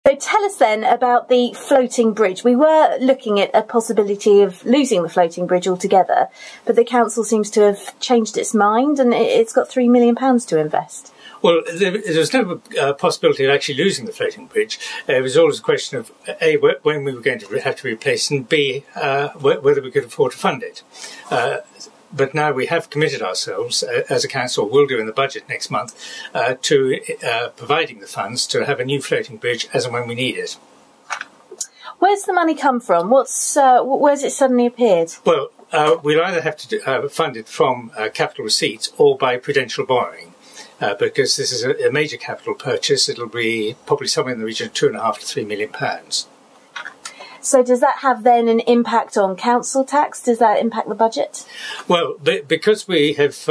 So tell us then about the floating bridge. We were looking at a possibility of losing the floating bridge altogether, but the council seems to have changed its mind and it's got £3 million to invest. Well, there was never a possibility of actually losing the floating bridge. It was always a question of A, when we were going to have to replace, and B, whether we could afford to fund it. But now we have committed ourselves, as a council will do in the budget next month, to providing the funds to have a new floating bridge as and when we need it. Where's the money come from? Where's it suddenly appeared? Well, we'll either have to fund it from capital receipts or by prudential borrowing. Because this is a major capital purchase, it'll be probably somewhere in the region of £2.5 to £3 million. So does that have then an impact on council tax? Does that impact the budget? Well, because we have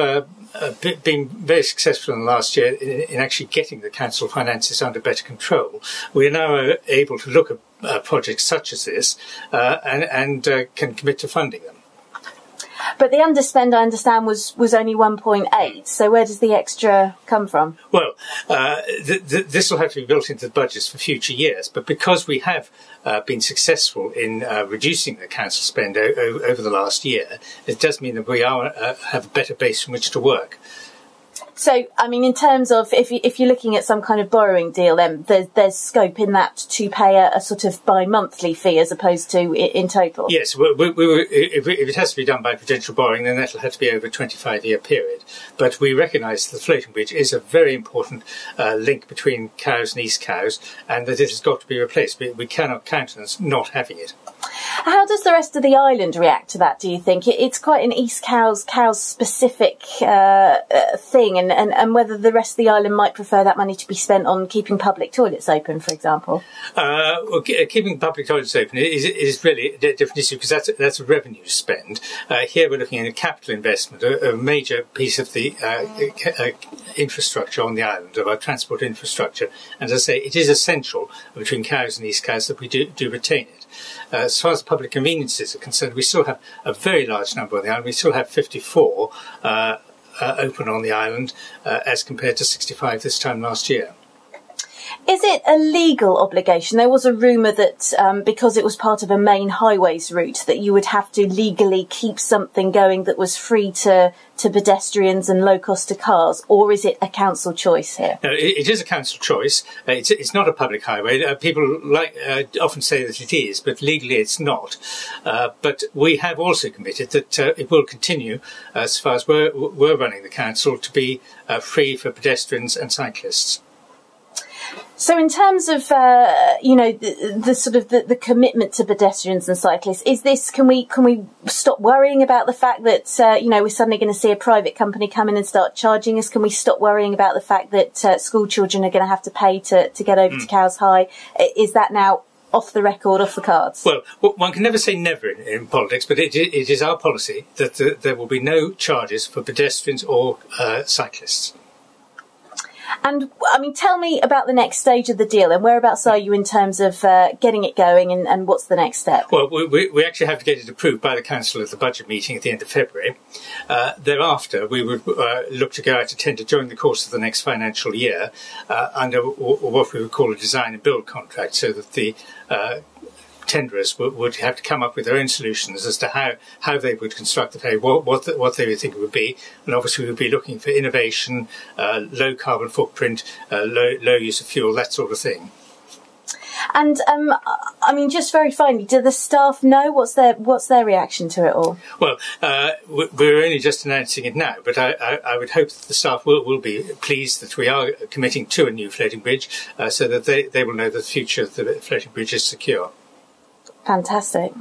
been very successful in the last year in actually getting the council finances under better control, we are now able to look at projects such as this and can commit to funding them. But the underspend, I understand, was only 1.8. So where does the extra come from? Well, this will have to be built into the budgets for future years. But because we have been successful in reducing the council spend over the last year, it does mean that we have a better base from which to work. So, I mean, in terms of if you're looking at some kind of borrowing deal, then there's scope in that to pay a sort of bi-monthly fee as opposed to in total? Yes, if it has to be done by prudential borrowing, then that'll have to be over a 25-year period. But we recognise that the floating bridge is a very important link between Cowes and East Cowes, and that it has got to be replaced. We cannot countenance not having it. How does the rest of the island react to that, do you think? It's quite an East Cowes specific thing, and whether the rest of the island might prefer that money to be spent on keeping public toilets open, for example? Well, keeping public toilets open is really a different issue because that's a revenue spend. Here we're looking at a capital investment, a major piece of the infrastructure on the island, of our transport infrastructure. And as I say, it is essential between Cowes and East Cowes that we do retain it. As far as public conveniences are concerned, we still have a very large number on the island. We still have 54 open on the island as compared to 65 this time last year. Is it a legal obligation? There was a rumour that because it was part of a main highways route that you would have to legally keep something going that was free to pedestrians and low cost to cars, or is it a council choice here? No, it is a council choice. It's not a public highway. People often say that it is, but legally it's not. But we have also committed that it will continue, as far as we're running the council, to be free for pedestrians and cyclists. So in terms of, the commitment to pedestrians and cyclists, can we stop worrying about the fact that, we're suddenly going to see a private company come in and start charging us? Can we stop worrying about the fact that school children are going to have to pay to get over to Cowes High? Is that now off the record, off the cards? Well, one can never say never in politics, but it is our policy that there will be no charges for pedestrians or cyclists. And, I mean, tell me about the next stage of the deal and whereabouts are you in terms of getting it going and what's the next step? Well, we actually have to get it approved by the Council at the budget meeting at the end of February. Thereafter, we would look to go out to tender during the course of the next financial year under what we would call a design and build contract, so that the tenderers would have to come up with their own solutions as to how they would construct the ferry, what they would think it would be, and obviously we would be looking for innovation, low carbon footprint, low use of fuel, that sort of thing. And I mean, just very finally, do the staff know what's their reaction to it all? Well, we're only just announcing it now, but I would hope that the staff will be pleased that we are committing to a new floating bridge, so that they will know the future of the floating bridge is secure. Fantastic.